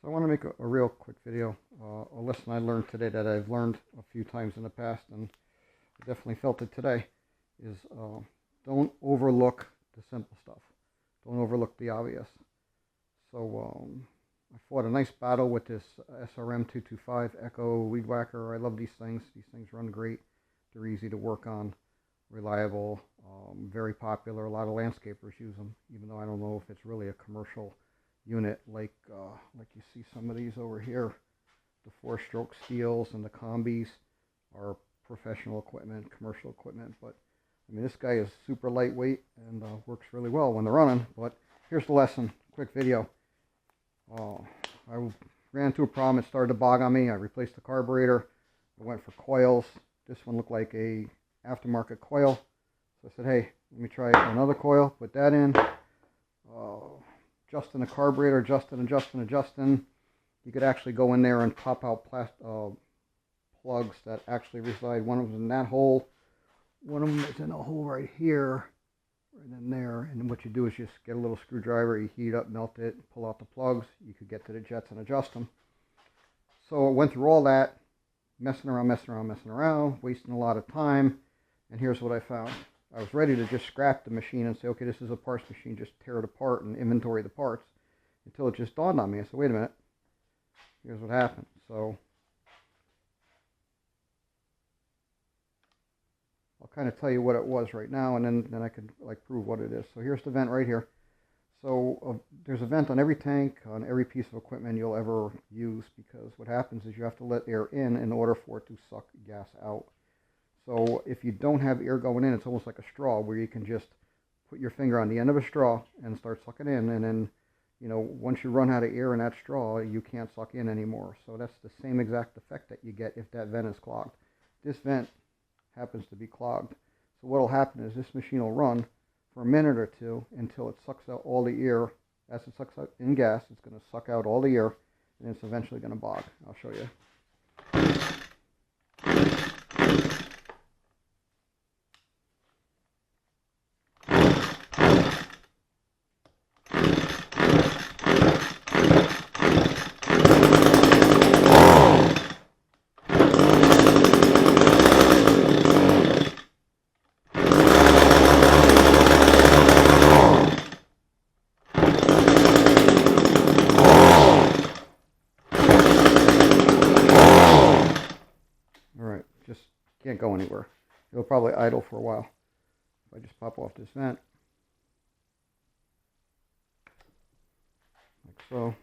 So I want to make a real quick video, a lesson I learned today that I've learned a few times in the past, and I definitely felt it today, is don't overlook the simple stuff. Don't overlook the obvious. So I fought a nice battle with this SRM 225 Echo Weed Whacker. I love these things. These things run great. They're easy to work on, reliable, very popular. A lot of landscapers use them, even though I don't know if it's really a commercial unit like you see some of these over here. The 4-stroke steels and the combis are professional equipment, commercial equipment, but I mean, this guy is super lightweight and works really well when they're running. But here's the lesson, quick video. I ran into a problem. It started to bog on me. I replaced the carburetor. I went for coils. This one looked like a aftermarket coil. So I said, hey, let me try another coil. Put that in. Adjusting the carburetor, adjusting. You could actually go in there and pop out plugs that actually reside. One of them is in that hole. One of them is in a hole right here, right in there. And what you do is just get a little screwdriver, you heat up, melt it, pull out the plugs. You could get to the jets and adjust them. So I went through all that, messing around, wasting a lot of time. And here's what I found. I was ready to just scrap the machine and say, okay, this is a parts machine, just tear it apart and inventory the parts, until it just dawned on me. I said, wait a minute, here's what happened. So I'll kind of tell you what it was right now, and then I could like prove what it is. So here's the vent right here. So there's a vent on every tank, on every piece of equipment you'll ever use, because what happens is you have to let air in order for it to suck gas out. So if you don't have air going in, it's almost like a straw, where you can just put your finger on the end of a straw and start sucking in. And then, you know, once you run out of air in that straw, you can't suck in anymore. So that's the same exact effect that you get if that vent is clogged. This vent happens to be clogged. So what will happen is this machine will run for a minute or two until it sucks out all the air. As it sucks out in gas, it's going to suck out all the air, and it's eventually going to bog. I'll show you. Alright, just can't go anywhere. It'll probably idle for a while. If I just pop off this vent, like so.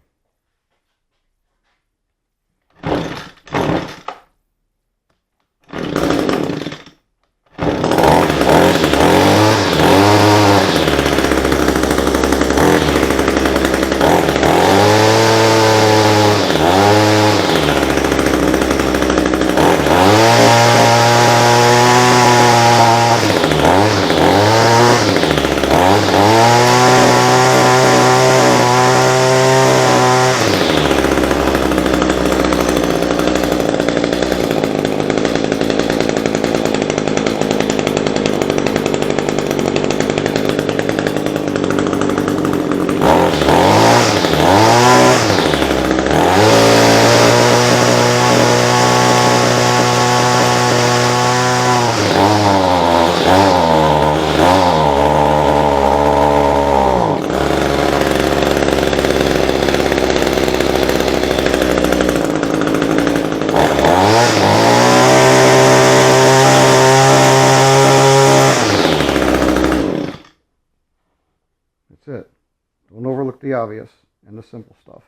That's it. Don't overlook the obvious and the simple stuff.